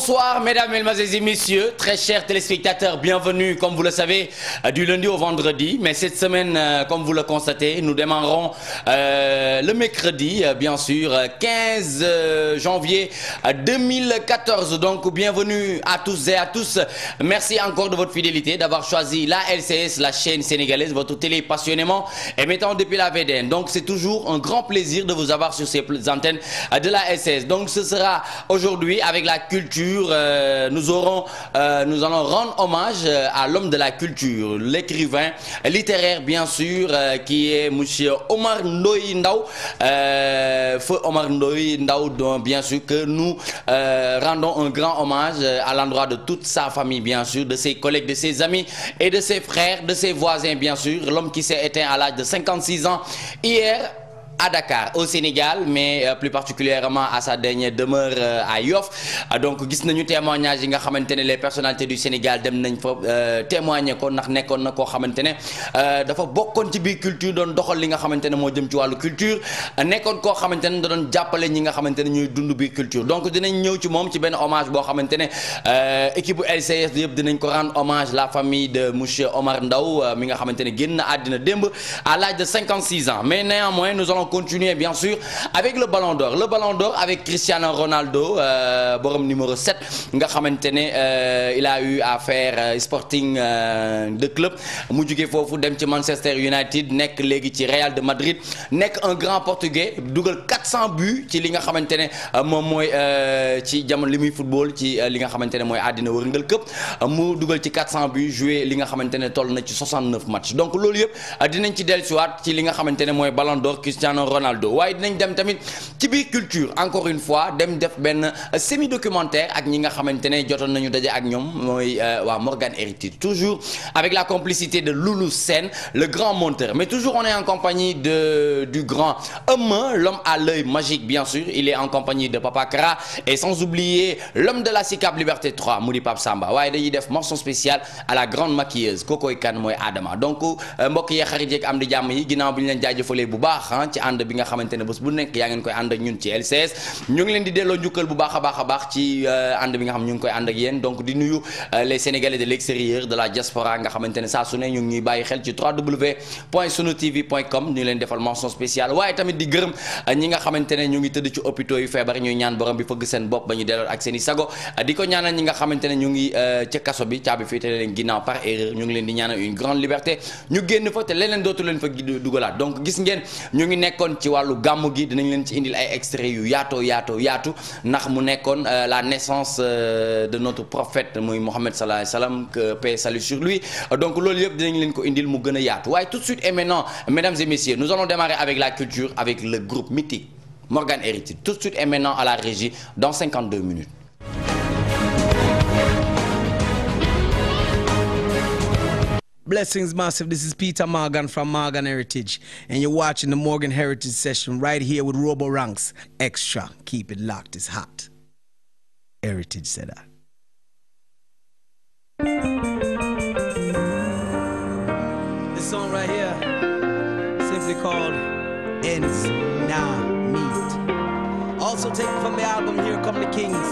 Bonsoir mesdames, mesdemoiselles et messieurs, très chers téléspectateurs, bienvenue comme vous le savez du lundi au vendredi. Mais cette semaine, comme vous le constatez, nous démarrons le mercredi, bien sûr, 15 janvier 2014. Donc bienvenue à tous et à tous. Merci encore de votre fidélité, d'avoir choisi la LCS, la chaîne sénégalaise, votre télé passionnément émettant depuis la VDN. Donc c'est toujours un grand plaisir de vous avoir sur ces antennes de la LCS. Donc ce sera aujourd'hui avec la culture, nous allons rendre hommage à l'homme de la culture, l'écrivain littéraire bien sûr, qui est monsieur Omar Ndoye Ndao, feu Omar Ndoye Ndao, dont bien sûr que nous rendons un grand hommage à l'endroit de toute sa famille bien sûr, de ses collègues, de ses amis et de ses frères, de ses voisins bien sûr, l'homme qui s'est éteint à l'âge de 56 ans hier à Dakar, au Sénégal, mais plus particulièrement à sa dernière demeure à Yoff. Donc gis nañu témoignage yi nga xamantene les personnalités du Sénégal dem nañ fa témoigner ko ndax nekkoon na koo xamantene dafa bokkoon ci biir culture doon doxal li nga xamantene moo jëm ci wàllu culture, nekkoon koo xamantene da doon jàppale ñi nga xamantene ñuy dund biir culture. Donc dinañ ñëw ci moom ci benn hommage boo xamantene équipe LCS yëpp dinañ ko rendre hommage la famille de monsieur Omar Ndao mi nga xamantene génn na àddina démb à l'âge de 56 ans. Mais néanmoins nous allons continuer bien sûr avec le Ballon d'Or. Le Ballon d'Or avec Cristiano Ronaldo, borom numéro 7 nga xamantene il a eu à faire Sporting de club mu jóge foofu dem ci Manchester United, nekk léegi ci Real de Madrid, nekk un grand portugais, dugal 400 buts ci li nga xamantene moom mooy ci jamono li muy football ci li nga xamantene mooy àddina wërngal këpp, mu dugal ci 400 buts, joué li nga xamantene toll na ci 69 matchs. Donc loolu yëpp dinañ ci dellusiwaat ci li nga xamantene mooy Ballon d'Or Cristiano Ronaldo. waaye dinañ dem tamit ci biir culture encore une fois dem def benn semi documentaire ak ñi nga xamantene jotoon nañu daje ak ñoom mooy waa Morgan Heritage, toujours avec la complicité de Loulou Sène, le grand monteur. Mais toujours on est en compagnie du grand Eumeu, l'homme à l'œil magique bien sûr, il est en compagnie de Papa Kara et sans oublier l'homme de la SICAP Liberté 3 mu di Pape Samba. waaye dañuy def mention spéciale à la grande maquilleuse kokoy kan mooy Adama. Donc mbokk yi xarit yeeg am di jàmm yi, ginnaaw bi ñu leen jaajëfalee bu baax ci ànd bi nga xamantene bés bu nekk yaa ngeen koy ànd ak ñun ci LCS, ñu ngi leen di delloo njukkal bu baax a baax ci ànd bi nga xam ñu ngi koy ànd ak yéen. Donc di nuyu les Sénégalais de l'extérieur, de la diaspora nga xamantene saa su ne ñu ngi ñuy bàyyi xel ci www.sunutv.com, ñu leen defal mention spéciale. waaye tamit di gërëm ñi nga xamantene ñu ngi tëdd ci hôpitaux yu feebar, ñuy ñaan borom bi fëgg seen bopp ba ñu delloo ak seen i sago. di ko ñaanal ñi nga xamantene ñu ngi ca kaso bi caabi féete leen ginnaaw par erreur, ñu ngi leen di ñaanal une grande liberté, ñu génn fa te leneen dootu leen fa dugalaat. Donc gis ngeen ñu ngi nekkoon ci wàllu gàmmu gi, dinañ leen ci indil ay extraits yu yaatu ndax mu nekkoon la naissance de notre prophète muy Mohammed sallallahu alayhi wa sallam, que paix et salut sur lui. Donc loolu yëpp dinañ leen ko indil mu gën a yaatu. waaye tout de suite et maintenant mesdames et messieurs, nous allons démarrer avec la culture avec le groupe mythique Morgan Heritage. Tout de suite et maintenant à la régie dans 52 minutes. Blessings massive, this is Peter Morgan from Morgan Heritage and you're watching the Morgan Heritage session right here with Robo Ranks Extra. Keep it locked, it's hot. Heritage said that. This song right here, simply called Ends Now Meet. Also taken from the album Here Come the Kings.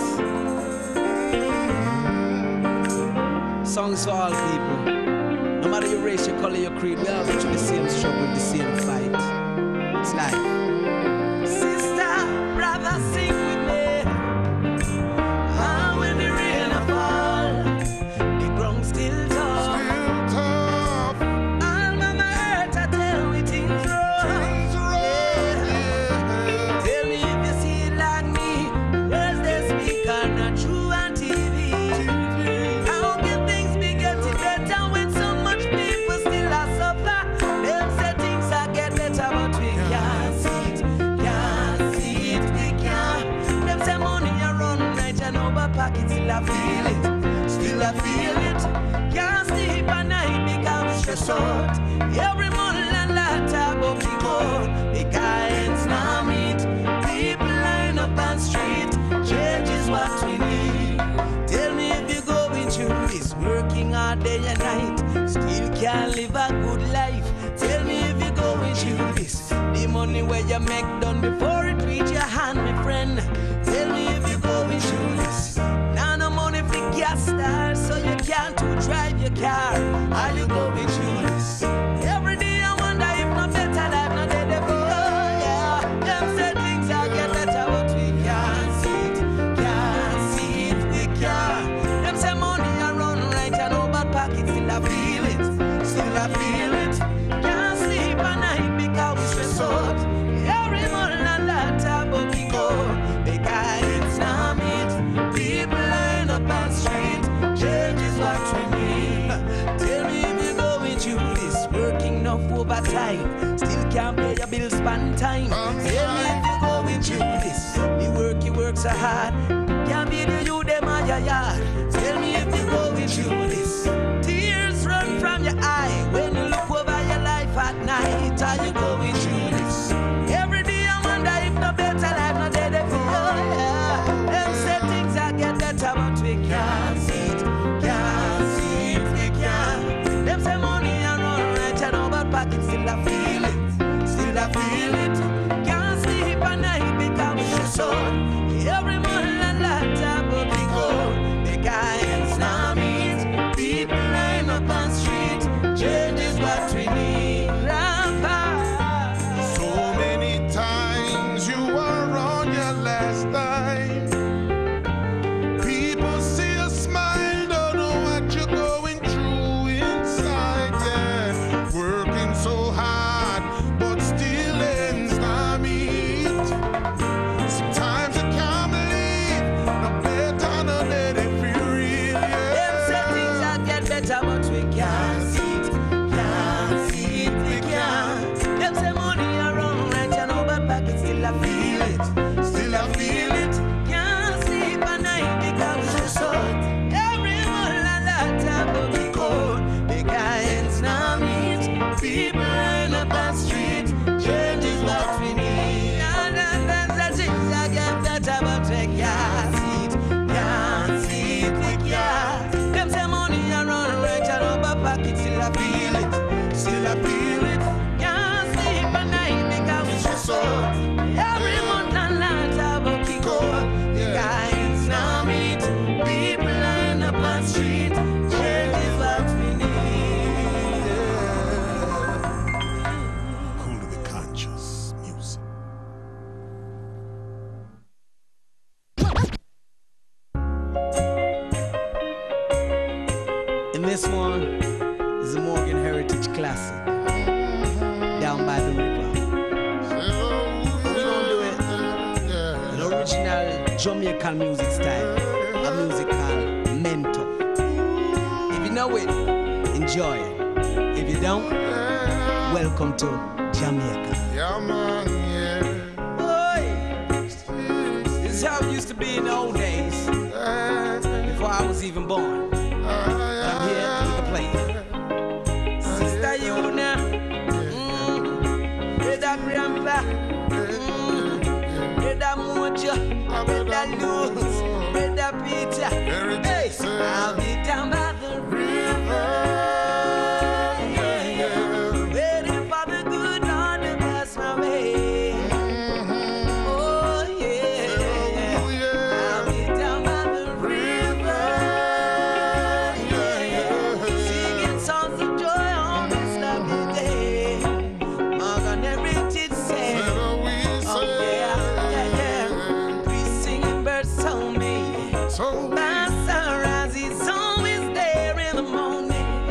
Songs for all people. No matter your race, your color, your creed, we all go through the same struggle, the same fight. It's life. Sister, brother, sing with me. When the rain fall, the ground still tough. All my hurt, I tell me things wrong. Tell me if you see it like me. Words they speak are not true on TV. How can things be getting better when so much people still are suffer? Them say things are get better, but we can't see it, we can't. Them say money a run night and over pocket, still I feel it, Can't sleep at night because we stress out. Every morning and later but we go, because ends now meet. People line up on street, change is what we need. Tell me if you're going through this, working hard day and night, still can't live a good life. Tell me if you're going through this, the money where you make done before it reach your hand, my friend. Tell me if you're going through this, now no car. Are you going through this? Every day I wonder if no better life, no day they feel. Yeah, them say things are get better, but we can't see it. Can't see it, we can't. Them say money I run right and over pocket, still I feel it. Still I feel it. Can't sleep at night because we stress out. Every morning and that about we go. Because it's not it. People line up on street. Change is what we need. Tell me if you're going through this. Working enough overtime. Still can't pay your bills span time. Tell me if you're going through this. The work you work so hard. Can't be the you them on your yard. Tell me if you're going through this. Tears run from your eye when you look over your life at night. Are you going through this? Every day I wonder if no better life, no day they feel. Yeah. Them say things I get better, but we can't see it. Can't see it, we can't. Them say money and run right and over pocket, still I feel it. Still I feel it. Can't sleep at night because we stress out. Every morning and light up, but we go. Because it's not it. People line up on street. Change is what we need. So many times you were on your last time. People see a smile, don't know what you're going through inside. Yeah. Working so hard, but still ends not meet. Sometimes you can't believe, no better, no day they feel real. Them say things that get better, but we can't see it. Can't see it, we can't. Them say money around right and over pocket, still I feel it. Still I feel it. Can't sleep at night because we stress out. Every morning and that time, but we cold. Because it's not it. People line up on street. Change is what we need. And them say things that get better, but we can't see it. Can't see it, we can't. Them say money around right and over pocket, still I feel it. Still I feel it. Can't sleep at night because we stress out. Every month and night about we go. Because it's not it. People line up on street. Change is what we need. Cool to be conscious music. And this one is a Morgan Heritage classic. Down by the river. We're gonna do it an original Jamaican music style. A music called Mento. If you know it, enjoy it. If you don't, welcome to Jamaica. Yeah, man, yeah. Boy, this is how it used to be in the old days, before I was even born. I'm here with the play. Sister, you now. Brother Grandpa. Brother Mojo. Brother Luz. Brother Peter. Hey, I'll be down by the river. Waiting for the good Lord to pass my way. Oh, yeah. I'll be down by the river. Singing songs of joy on this lovely day. Morgan Heritage say, oh yeah. We singing birds told me. So My sunrise is always there in the morning.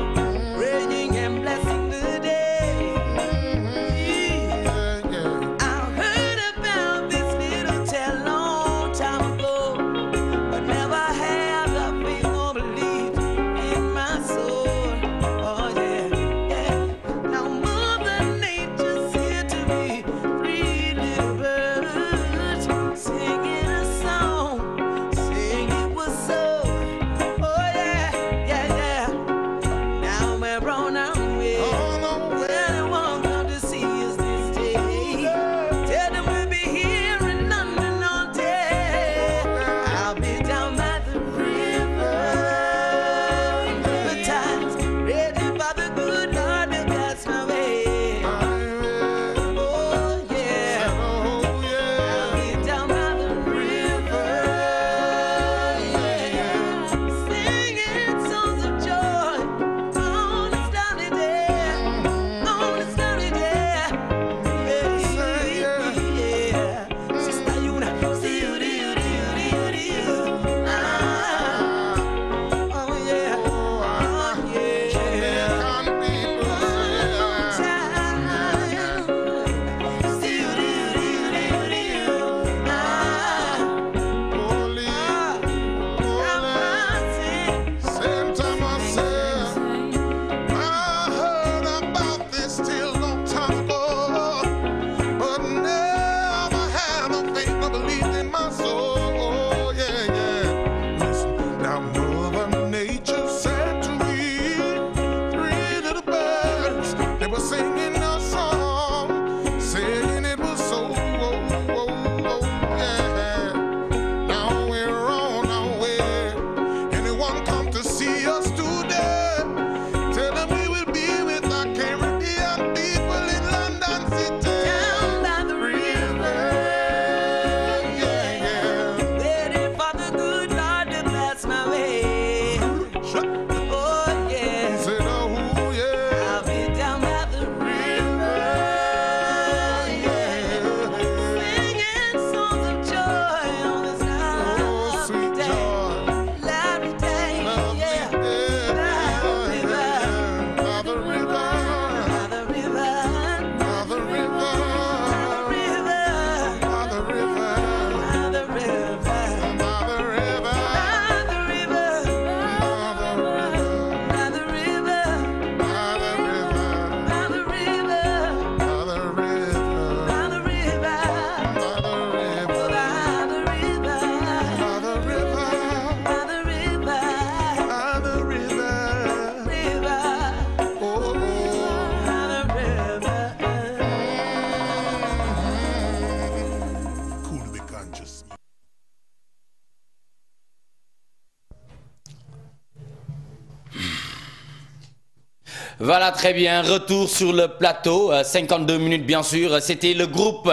Voilà, très bien. Retour sur le plateau. 52 minutes, bien sûr. C'était le groupe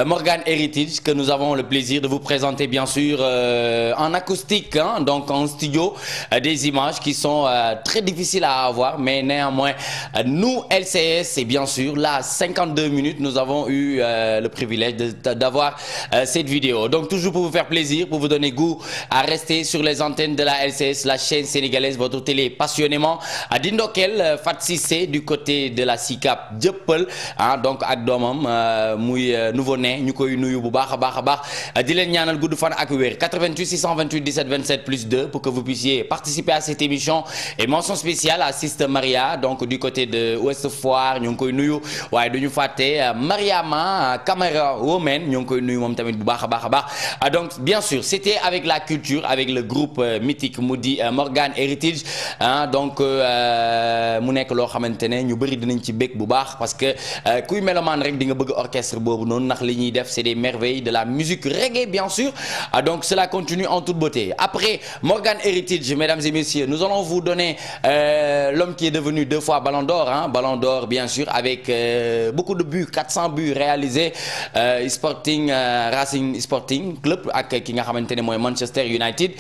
Morgan Heritage que nous avons le plaisir de vous présenter, bien sûr, en acoustique, hein, donc en studio, des images qui sont très difficiles à avoir, mais néanmoins, nous, LCS, et bien sûr, là, 52 minutes, nous avons eu le privilège d'avoir cette vidéo. Donc, toujours pour vous faire plaisir, pour vous donner goût à rester sur les antennes de la LCS, la chaîne sénégalaise, votre télé passionnément. À Dindokel, Fat Cissé du côté de la SICAP Dieuppeul, hein, donc ak doomam muy nouveau-né ñu koy nuyu bu baax a baax di leen ñaanal gudd fan ak wér. 88 628 17 27 plus 2 pour que vous puissiez participer à cette émission. Et mention spéciale à Sister Maria, donc du côté de Ouest Foire ñu ngi koy nuyu waaye duñu fàtte Mariama Camara Women ñu ngi koy nuyu moom tamit bu baax a baax. Donc bien sûr c'était avec la culture, avec le groupe mythique mu di Morgan Heritage, hein, donc mu nekk loo xamante ne ñu bëri dinañ ci bég bu baax parce que kuy mélomane rek di nga bëgg orchestre boobu noonu ndax li ñuy def c'est des merveilles de la musique reggae bien sûr. Donc cela continue en toute beauté. Après Morgan Heritage, mesdames et messieurs, nous allons vous donner l'homme qui est devenu 2 fois Ballon d'Or, hein, Ballon d'Or bien sûr, avec beaucoup de buts, 400 buts réalisés. Sporting Racing Sporting Club ak ki nga xamante ne mooy Manchester United,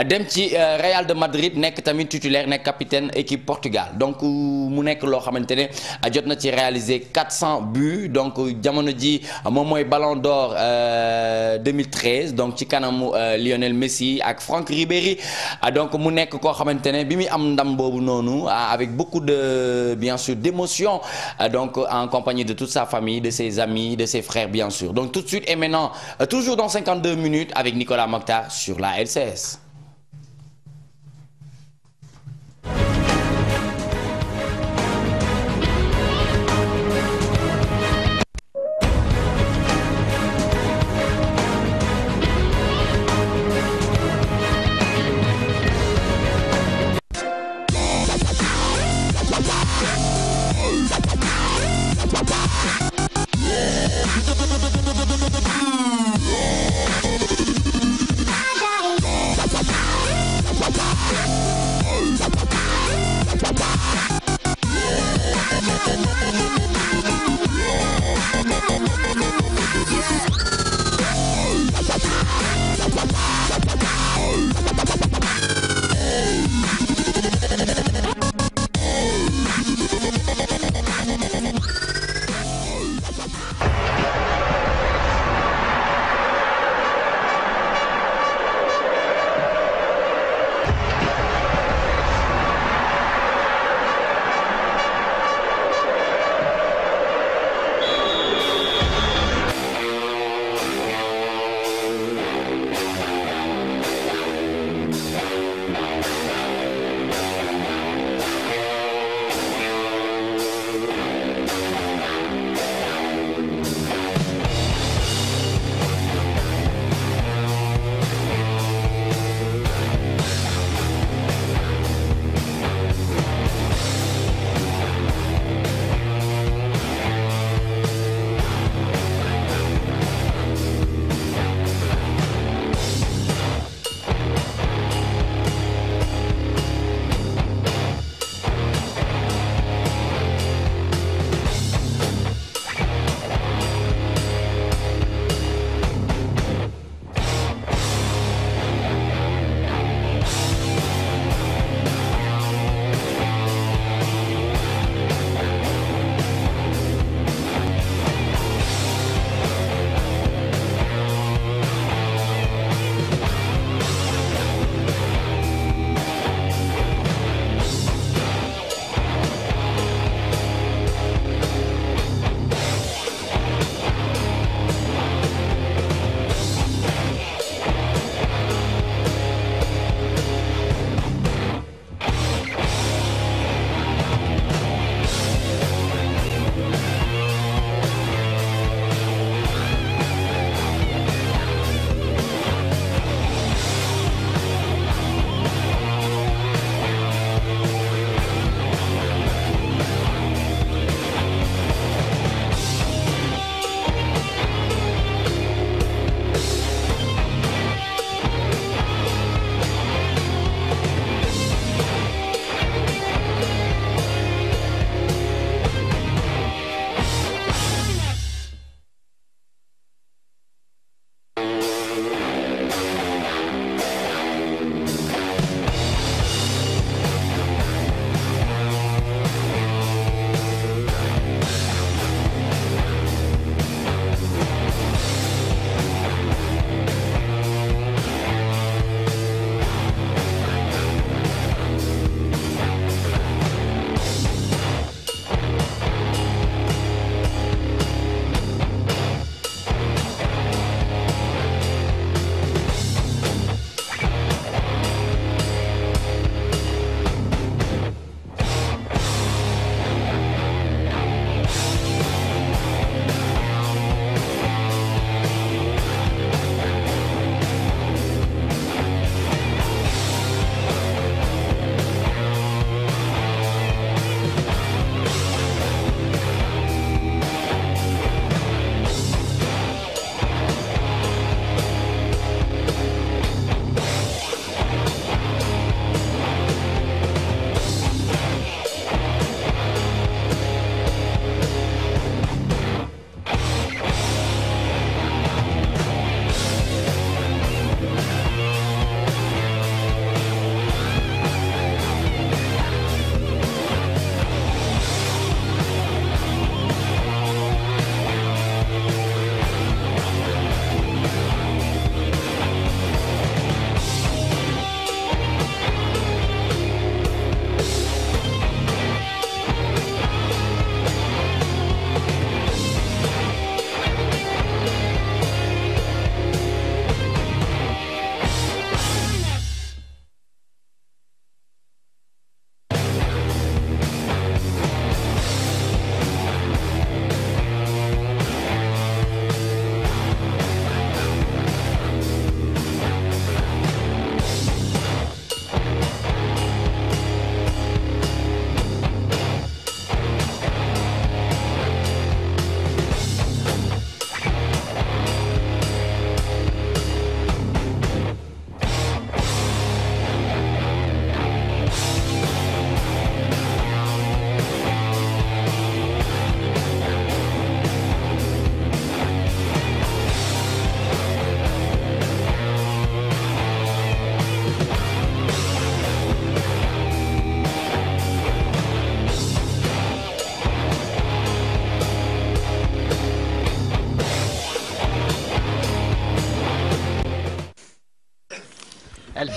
dem ci Real de Madrid nekk tamit titulaire, nekk capitaine équipe Portugal. Donc mu nekk loo xamante ne jot na ci réaliser 400 buts, donc jamono ji moom mooy Ballon d'Or 2013, donc ci kanamu Lionel Messi ak Franck Ribéry. Donc mu nekk koo xamante ne bi muy am ndam boobu noonu avec beaucoup de bien sûr d'émotion, donc en compagnie de toute sa famille, de ses amis, de ses frères bien sûr. Donc tout de suite et maintenant, toujours dans 52 minutes avec Nicolas Mokhtar sur la LCS.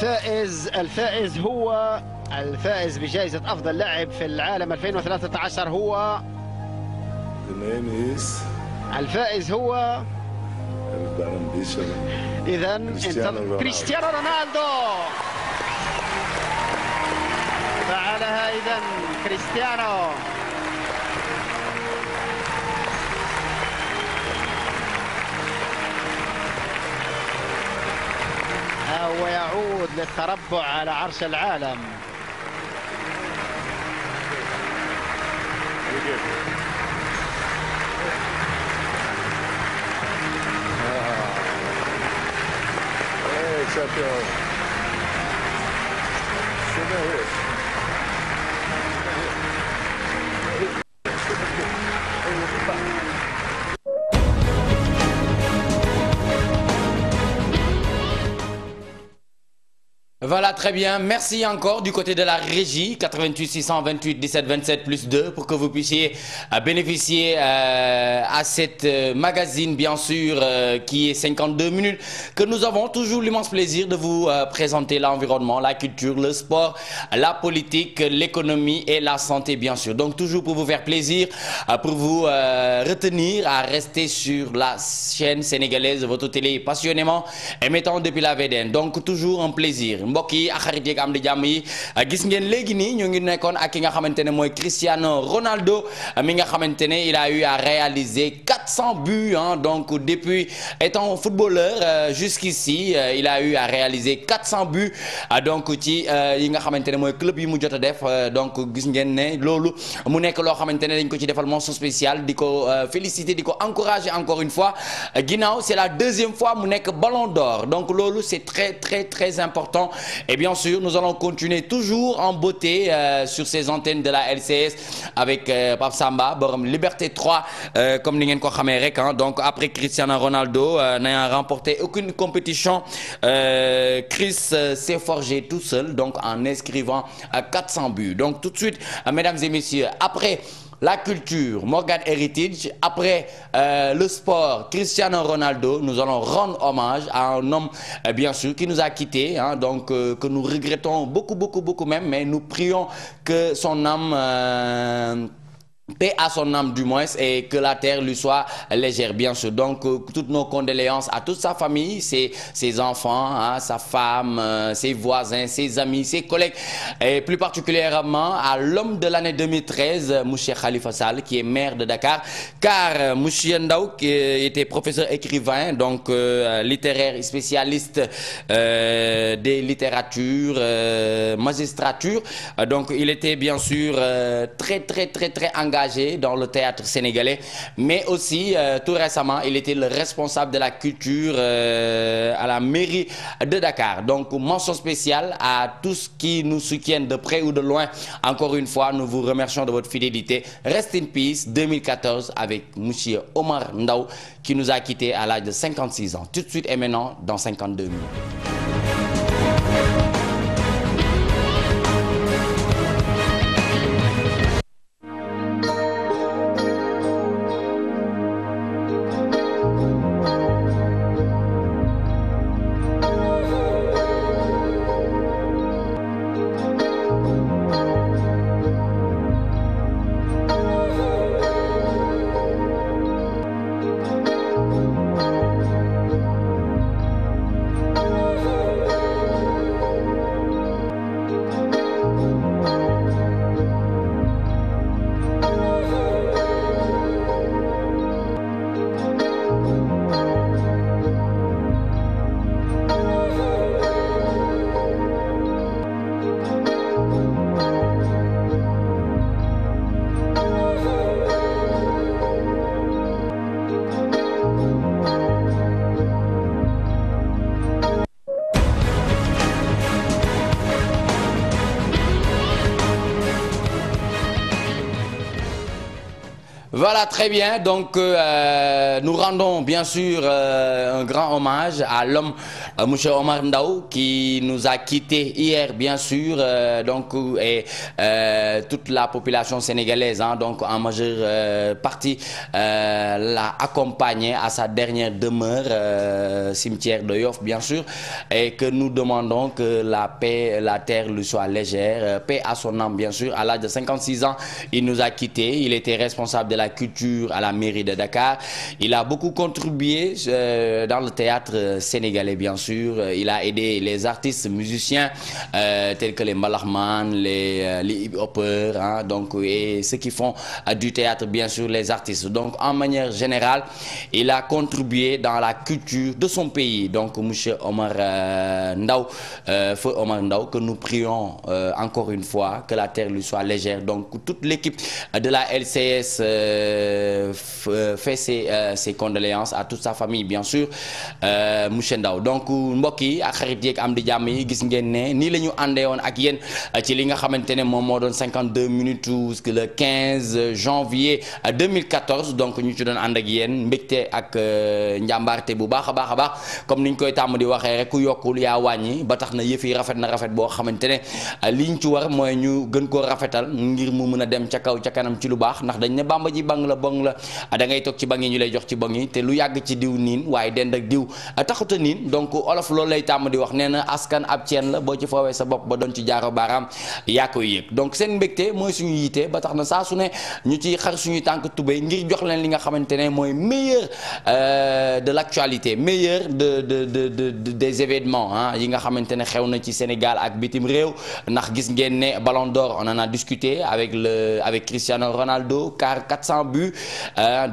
الفائز هو الفائز بجائزة أفضل لاعب في العالم 2013 هو The name is الفائز هو إذا كريستيانو رونالدو. فعلها إذا كريستيانو. ويعود للتربع على عرش العالم. Voilà, très bien. Merci encore du côté de la régie, 88 628 17 27 plus 2, pour que vous puissiez bénéficier à cette magazine, bien sûr, qui est 52 minutes, que nous avons toujours l'immense plaisir de vous présenter l'environnement, la culture, le sport, la politique, l'économie et la santé, bien sûr. Donc, toujours pour vous faire plaisir, pour vous retenir à rester sur la chaîne sénégalaise, votre télé passionnément, émettant depuis la VDN. Donc, toujours un plaisir. mbokk yi ak xarit yeeg am di jàmm yi gis ngeen léegi nii ñu ngi nekkoon ak ki nga xamante ne mooy Cristiano Ronaldo mi nga xamante ne il a eu à réaliser 400 buts hein, donc depuis étant footballeur jusqu'ici il a eu à réaliser 400 buts donc ci yi nga xamante ne mooy club yi mu jot a def donc gis ngeen ne loolu mu nekk loo xamante ne dañ ko ci defal mention spéciale di ko féliciter di ko encourager encore une fois ginnaaw c'est la deuxième fois mu nekk Ballon d'Or donc loolu c'est très important. Et bien sûr, nous allons continuer toujours en beauté sur ces antennes de la LCS avec Pape Samba, Borom Liberté 3, comme nous l'avons donc après Cristiano Ronaldo n'a remporté aucune compétition. Chris s'est forgé tout seul, donc en inscrivant 400 buts. Donc tout de suite, mesdames et messieurs, après la culture, Morgan Heritage, après le sport, Cristiano Ronaldo, nous allons rendre hommage à un homme, bien sûr, qui nous a quittés, hein, donc que nous regrettons beaucoup même, mais nous prions que son âme... paix à son âme du moins et que la terre lui soit légère bien sûr. Donc toutes nos condoléances à toute sa famille, ses enfants, hein, sa femme, ses voisins, ses amis, ses collègues et plus particulièrement à l'homme de l'année 2013, Mouché Khalifa Sall qui est maire de Dakar car Mouché Ndaw qui était professeur écrivain donc littéraire et spécialiste des littératures, magistrature donc il était bien sûr très engagé dans le théâtre sénégalais, mais aussi tout récemment il était le responsable de la culture à la mairie de Dakar. Donc mention spéciale à tous qui nous soutiennent de près ou de loin. Encore une fois, nous vous remercions de votre fidélité. Rest in peace 2014 avec Monsieur Omar Ndaw qui nous a quittés à l'âge de 56 ans. Tout de suite et maintenant dans 52 minutes. Voilà, très bien. Donc, nous rendons bien sûr un grand hommage à l'homme, Monsieur Omar Ndao, qui nous a quittés hier, bien sûr. Donc, et toute la population sénégalaise, hein, donc en majeure partie, l'a accompagné à sa dernière demeure, cimetière de Yoff, bien sûr, et que nous demandons que la paix, la terre lui soit légère. Paix à son âme, bien sûr. À l'âge de 56 ans, il nous a quittés. Il était responsable de la culture à la mairie de Dakar. Il a beaucoup contribué dans le théâtre sénégalais, bien sûr. Il a aidé les artistes musiciens tels que les Mbalakman, les hip-hoppers, hein, donc, et ceux qui font du théâtre, bien sûr, les artistes. Donc, en manière générale, il a contribué dans la culture de son pays. Donc, M. Omar Ndao, Feu Omar Ndao, que nous prions encore une fois que la terre lui soit légère. Donc, toute l'équipe de la LCS fait ses condoléances à toute sa famille, bien sûr, monsieur Ndao. Donc mbokk yi ak xarit yeeg am di jàmm yi gis ngeen ne nii la ñu àndee woon ak yéen ci li nga xamante ne moom moo doon 52 minutes le 15 janvier 2014. donc ñu ci doon ànd ak yéen mbégte ak njàmbaarte bu baax a baax comme niñ koy tàmm di waxee rek ku yokkul yaa wàññi ba tax na yëf yi rafet na rafet boo xamante ne liñ ci war mooy ñu gën koo rafetal ngir mu mën a dem ca kaw ca kanam ci lu baax. ndax dañ ne bamba ji bang la bong la da ngay toog ci bang yi ñu lay jox ci bang yi te lu yàgg ci diw niin waaye dend ak diw taxuta niin. donc olof loolu lay tàmm di wax nee na askan ab ceen la boo ci foowee sa bopp ba doon ci jaaro baaraam yaa koy yëg. donc seen mbégte mooy suñu yite ba tax na saa su ne ñu ci xar suñuy tànk tubéy ngir jox leen li nga xamante ne mooy meilleur de l'actualité, meilleur des événements hein, yi nga xamante ne xew na ci Sénégal ak bitim réew. ndax gis ngeen ne Ballon d'Or on en a discuté avec Cristiano Ronaldo, car 400 buts,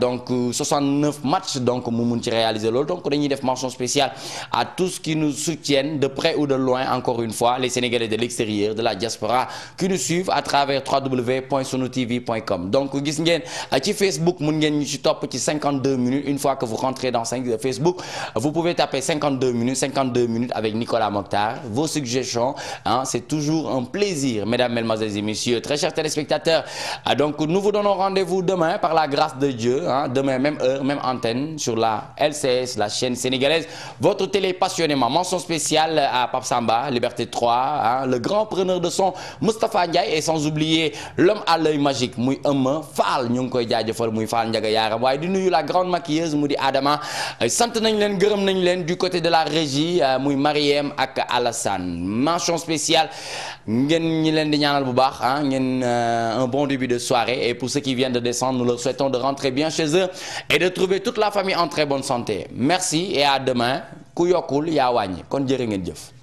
donc 69 matchs, donc mu mun ci réaliser loolu. donc dañuy def mention spéciale à tous qui nous soutiennent de près ou de loin, encore une fois, les Sénégalais de l'extérieur, de la diaspora, qui nous suivent à travers www.sunutv.com. donc gis ngeen ci Facebook mun ngeen ñu ci topp ci 52 minutes. une fois que vous rentrez dans Facebook, vous pouvez taper 52 minutes avec Nicolas Mokhtar. Vos suggestions, hein, c'est toujours un plaisir, mesdames, mesdemoiselles et messieurs, très chers téléspectateurs. Donc nous vous donnons rendez-vous demain par la grâce de Dieu, hein, demain même heure, même antenne sur la LCS, la chaîne sénégalaise, votre télé passionnément. Mention spéciale à Pape Samba, Liberté 3, hein, le grand preneur de son Moustapha Ndiaye, et sans oublier l'homme à l'œil magique muy Fall ñu ngi koy jaajëfal muy Fall Ndiaga Yaram. waaye di nuyu la grande maquilleuse mu di Adama. sant nañ leen gërëm nañ leen du côté de la régie muy Mariem ak Alassane. mention spéciale ngeen ñi leen di ñaanal bu baax ah ngeen un bon début de soirée, et pour ceux qui viennent de descendre, nous leur souhaitons de rentrer bien chez eux et de trouver toute la famille en très bonne santé. Merci et à demain. ku yokkul yaa wàññi kon jërë ngeen jëf.